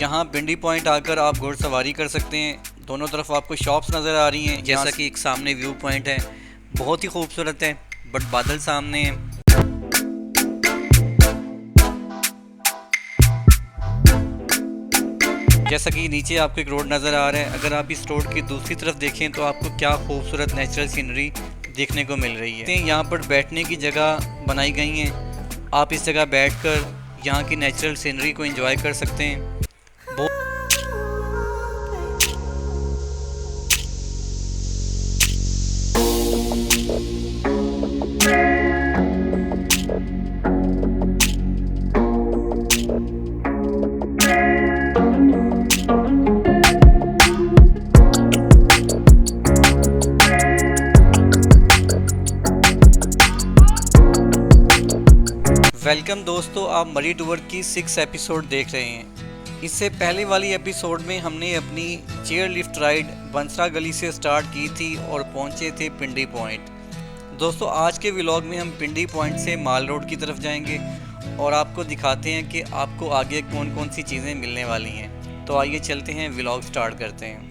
यहाँ पिंडी पॉइंट आकर आप घुड़सवारी कर सकते हैं। दोनों तरफ आपको शॉप्स नज़र आ रही हैं, जैसा कि एक सामने व्यू पॉइंट है, बहुत ही खूबसूरत है, बट बादल सामने हैं। जैसा कि नीचे आपको एक रोड नज़र आ रहा है, अगर आप इस रोड की दूसरी तरफ देखें तो आपको क्या खूबसूरत नेचुरल सीनरी देखने को मिल रही है। यहाँ पर बैठने की जगह बनाई गई हैं, आप इस जगह बैठकर यहाँ की नेचुरल सीनरी को एंजॉय कर सकते हैं। वेलकम दोस्तों, आप मरी टूर की 6 एपिसोड देख रहे हैं। इससे पहले वाली एपिसोड में हमने अपनी चेयर लिफ्ट राइड बंसरा गली से स्टार्ट की थी और पहुंचे थे पिंडी पॉइंट। दोस्तों, आज के व्लॉग में हम पिंडी पॉइंट से माल रोड की तरफ जाएंगे और आपको दिखाते हैं कि आपको आगे कौन कौन सी चीज़ें मिलने वाली हैं। तो आइए चलते हैं, व्लॉग स्टार्ट करते हैं।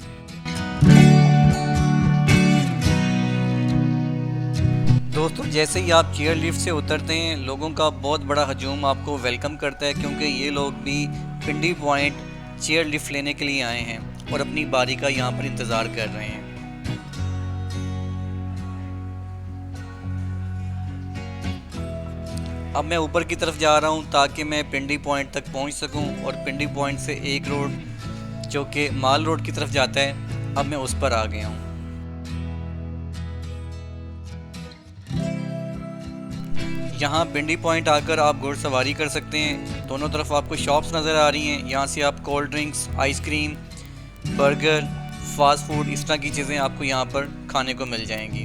दोस्तों, जैसे ही आप चेयर लिफ्ट से उतरते हैं, लोगों का बहुत बड़ा हजूम आपको वेलकम करता है, क्योंकि ये लोग भी पिंडी पॉइंट चेयर लिफ्ट लेने के लिए आए हैं और अपनी बारी का यहाँ पर इंतज़ार कर रहे हैं। अब मैं ऊपर की तरफ जा रहा हूँ ताकि मैं पिंडी पॉइंट तक पहुँच सकूँ, और पिंडी पॉइंट से एक रोड जो कि माल रोड की तरफ जाता है, अब मैं उस पर आ गया हूँ। यहाँ पिंडी पॉइंट आकर आप घुड़सवारी कर सकते हैं। दोनों तरफ आपको शॉप्स नज़र आ रही हैं, यहाँ से आप cold drinks, ice cream, burger, fast food, इस तरह की चीज़ें आपको यहाँ पर खाने को मिल जाएंगी।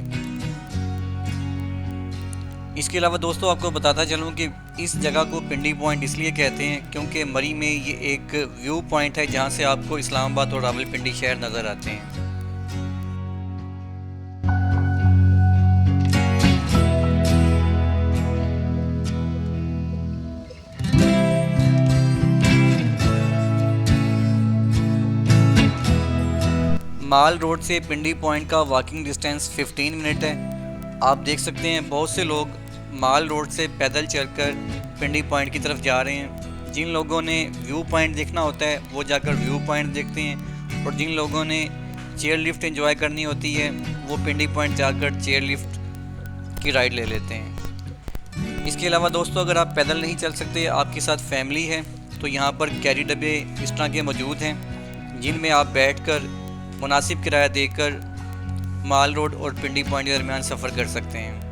इसके अलावा दोस्तों, आपको बताता चलूँ कि इस जगह को पिंडी पॉइंट इसलिए कहते हैं क्योंकि मरी में ये एक व्यू पॉइंट है जहाँ से आपको इस्लामाबाद और रावलपिंडी शहर नज़र आते हैं। माल रोड से पिंडी पॉइंट का वॉकिंग डिस्टेंस 15 मिनट है। आप देख सकते हैं बहुत से लोग माल रोड से पैदल चलकर पिंडी पॉइंट की तरफ जा रहे हैं। जिन लोगों ने व्यू पॉइंट देखना होता है वो जाकर व्यू पॉइंट देखते हैं, और जिन लोगों ने चेयर लिफ्ट एंजॉय करनी होती है वो पिंडी पॉइंट जाकर चेयर लिफ्ट की राइड ले लेते हैं। इसके अलावा दोस्तों, अगर आप पैदल नहीं चल सकते, आपके साथ फैमिली है, तो यहाँ पर कैरी डब्बे इस तरह के मौजूद हैं जिनमें आप बैठकर मुनासिब किराया देकर माल रोड और पिंडी पॉइंट के दरमियान सफ़र कर सकते हैं।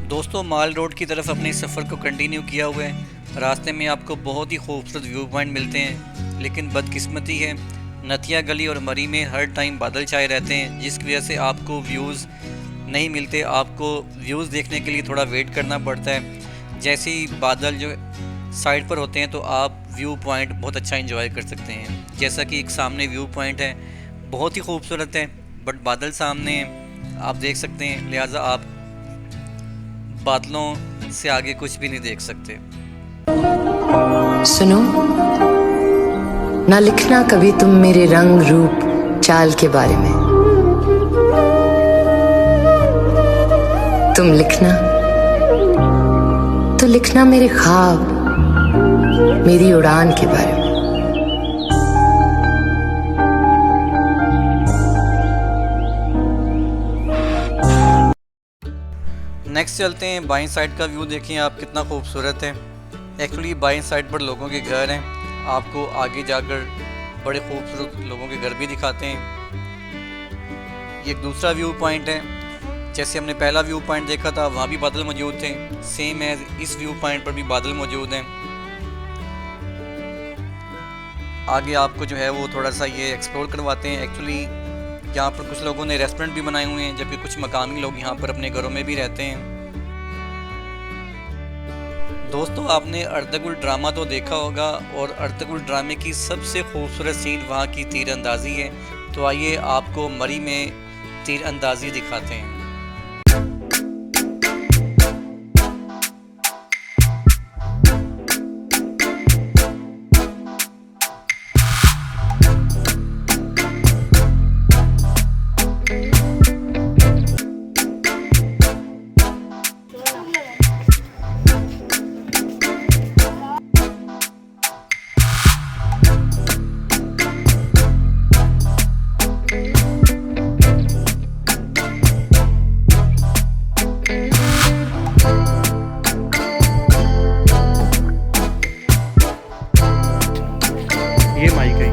दोस्तों, माल रोड की तरफ अपने सफ़र को कंटिन्यू किया हुआ है। रास्ते में आपको बहुत ही खूबसूरत व्यू पॉइंट मिलते हैं, लेकिन बदकिस्मती है, नथिया गली और मरी में हर टाइम बादल छाए रहते हैं, जिसकी वजह से आपको व्यूज़ नहीं मिलते। आपको व्यूज़ देखने के लिए थोड़ा वेट करना पड़ता है। जैसे ही बादल जो साइड पर होते हैं तो आप व्यू पॉइंट बहुत अच्छा एंजॉय कर सकते हैं। जैसा कि एक सामने व्यू पॉइंट है, बहुत ही खूबसूरत है, बट बादल सामने हैं, आप देख सकते हैं, लिहाजा आप बादलों से आगे कुछ भी नहीं देख सकते। सुनो ना, लिखना कभी तुम मेरे रंग रूप चाल के बारे में। तुम लिखना तो लिखना मेरे ख्वाब, मेरी उड़ान के बारे में। नेक्स्ट चलते हैं, बाईं साइड का व्यू देखें आप, कितना खूबसूरत है। एक्चुअली बाईं साइड पर लोगों के घर हैं, आपको आगे जाकर बड़े खूबसूरत लोगों के घर भी दिखाते हैं। ये एक दूसरा व्यू पॉइंट है। जैसे हमने पहला व्यू पॉइंट देखा था, वहाँ भी बादल मौजूद थे, सेम एज इस व्यू पॉइंट पर भी बादल मौजूद हैं। आगे आपको जो है वो थोड़ा सा ये एक्सप्लोर करवाते हैं। एक्चुअली यहाँ पर कुछ लोगों ने रेस्टोरेंट भी बनाए हुए हैं, जबकि कुछ मकामी लोग यहाँ पर अपने घरों में भी रहते हैं। दोस्तों आपने अर्तुगरुल ड्रामा तो देखा होगा और अर्तुगरुल ड्रामे की सबसे खूबसूरत सीन वहाँ की तीरंदाजी है। तो आइए आपको मरी में तीरंदाजी दिखाते हैं। ये माइक है।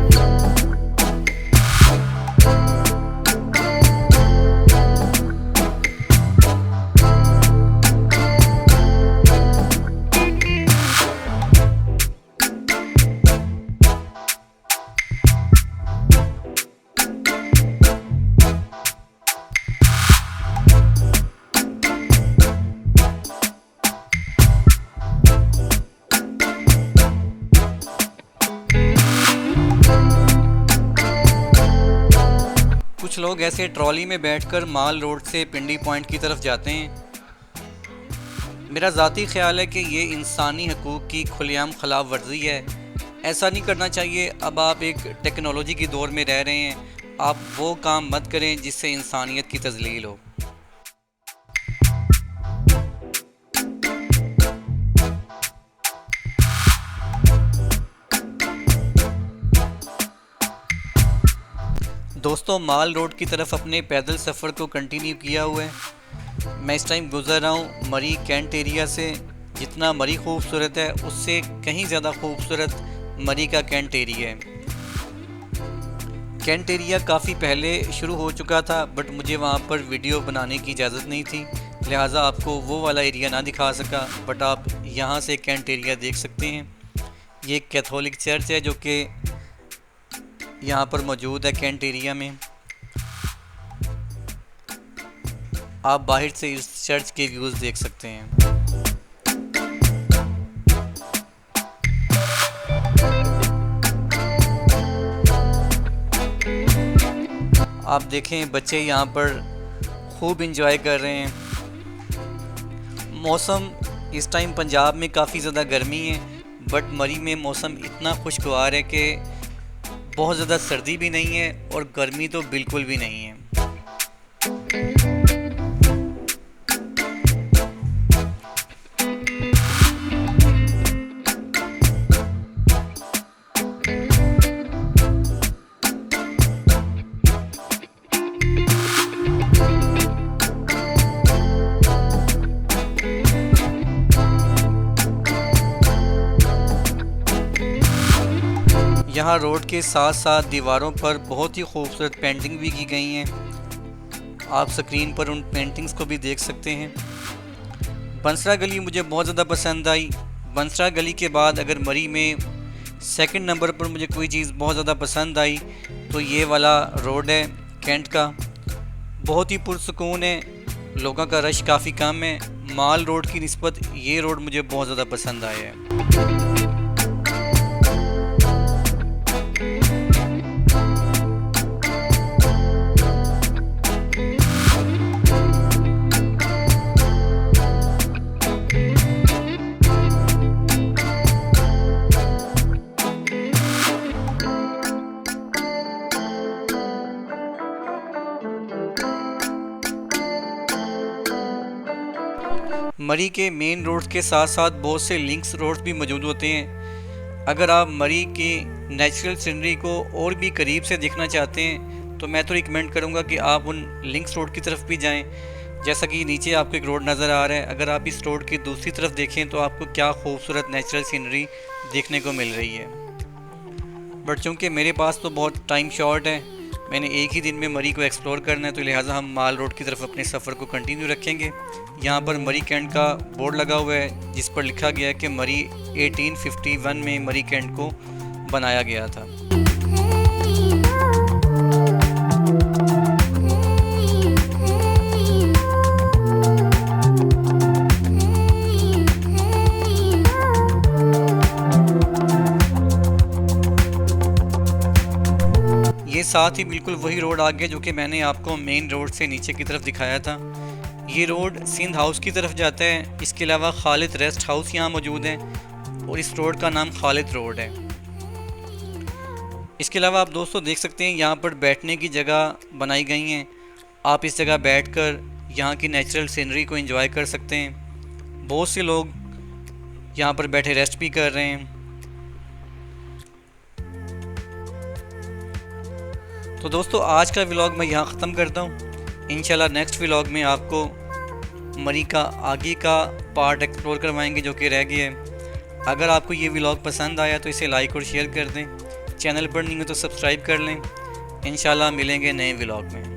कुछ लोग ऐसे ट्रॉली में बैठकर माल रोड से पिंडी पॉइंट की तरफ जाते हैं। मेरा ज़ाती ख्याल है कि ये इंसानी हकूक़ की खुलेआम खिलाफ वर्जी है। ऐसा नहीं करना चाहिए। अब आप एक टेक्नोलॉजी के दौर में रह रहे हैं, आप वो काम मत करें जिससे इंसानियत की तज़लील हो। दोस्तों माल रोड की तरफ अपने पैदल सफ़र को कंटिन्यू किया हुआ है। मैं इस टाइम गुज़र रहा हूँ मरी कैंट एरिया से। जितना मरी खूबसूरत है उससे कहीं ज़्यादा खूबसूरत मरी का कैंट एरिया है। कैंट एरिया काफ़ी पहले शुरू हो चुका था बट मुझे वहाँ पर वीडियो बनाने की इजाज़त नहीं थी, लिहाजा आपको वो वाला एरिया ना दिखा सका। बट आप यहाँ से कैंट एरिया देख सकते हैं। ये कैथोलिक चर्च है जो कि यहाँ पर मौजूद है कैंट एरिया में। आप बाहर से इस चर्च के व्यूज़ देख सकते हैं। आप देखें बच्चे यहाँ पर खूब इंजॉय कर रहे हैं। मौसम इस टाइम पंजाब में काफ़ी ज़्यादा गर्मी है बट मरी में मौसम इतना खुशगवार है कि बहुत ज़्यादा सर्दी भी नहीं है और गर्मी तो बिल्कुल भी नहीं है। यहाँ रोड के साथ साथ दीवारों पर बहुत ही खूबसूरत पेंटिंग भी की गई हैं। आप स्क्रीन पर उन पेंटिंग्स को भी देख सकते हैं। बंसरा गली मुझे बहुत ज़्यादा पसंद आई। बंसरा गली के बाद अगर मरी में सेकंड नंबर पर मुझे कोई चीज़ बहुत ज़्यादा पसंद आई तो ये वाला रोड है कैंट का। बहुत ही पुरसुकून है, लोगों का रश काफ़ी कम है। माल रोड की निस्बत ये रोड मुझे बहुत ज़्यादा पसंद आया है। मरी के मेन रोड्स के साथ साथ बहुत से लिंक्स रोड्स भी मौजूद होते हैं। अगर आप मरी की नेचुरल सीनरी को और भी करीब से देखना चाहते हैं तो मैं तो रिकमेंड करूंगा कि आप उन लिंक्स रोड की तरफ भी जाएं। जैसा कि नीचे आपको एक रोड नज़र आ रहा है, अगर आप इस रोड की दूसरी तरफ देखें तो आपको क्या खूबसूरत नेचुरल सीनरी देखने को मिल रही है। बट चूँकि मेरे पास तो बहुत टाइम शॉर्ट है, मैंने एक ही दिन में मरी को एक्सप्लोर करना है, तो लिहाजा हम माल रोड की तरफ अपने सफ़र को कंटिन्यू रखेंगे। यहाँ पर मरी कैंट का बोर्ड लगा हुआ है जिस पर लिखा गया है कि मरी 1851 में मरी कैंट को बनाया गया था। साथ ही बिल्कुल वही रोड आगे जो कि मैंने आपको मेन रोड से नीचे की तरफ दिखाया था। ये रोड सिंध हाउस की तरफ जाता है। इसके अलावा खालिद रेस्ट हाउस यहाँ मौजूद है और इस रोड का नाम खालिद रोड है। इसके अलावा आप दोस्तों देख सकते हैं यहाँ पर बैठने की जगह बनाई गई हैं। आप इस जगह बैठकर यहाँ की नेचुरल सीनरी को एंजॉय कर सकते हैं। बहुत से लोग यहाँ पर बैठे रेस्ट भी कर रहे हैं। तो दोस्तों आज का व्लॉग मैं यहाँ ख़त्म करता हूँ। इंशाल्लाह नेक्स्ट व्लॉग में आपको मरी का आगे का पार्ट एक्सप्लोर करवाएंगे जो कि रह गया है। अगर आपको ये व्लॉग पसंद आया तो इसे लाइक और शेयर कर दें। चैनल पर नहीं हो तो सब्सक्राइब कर लें। इंशाल्लाह मिलेंगे नए व्लॉग में।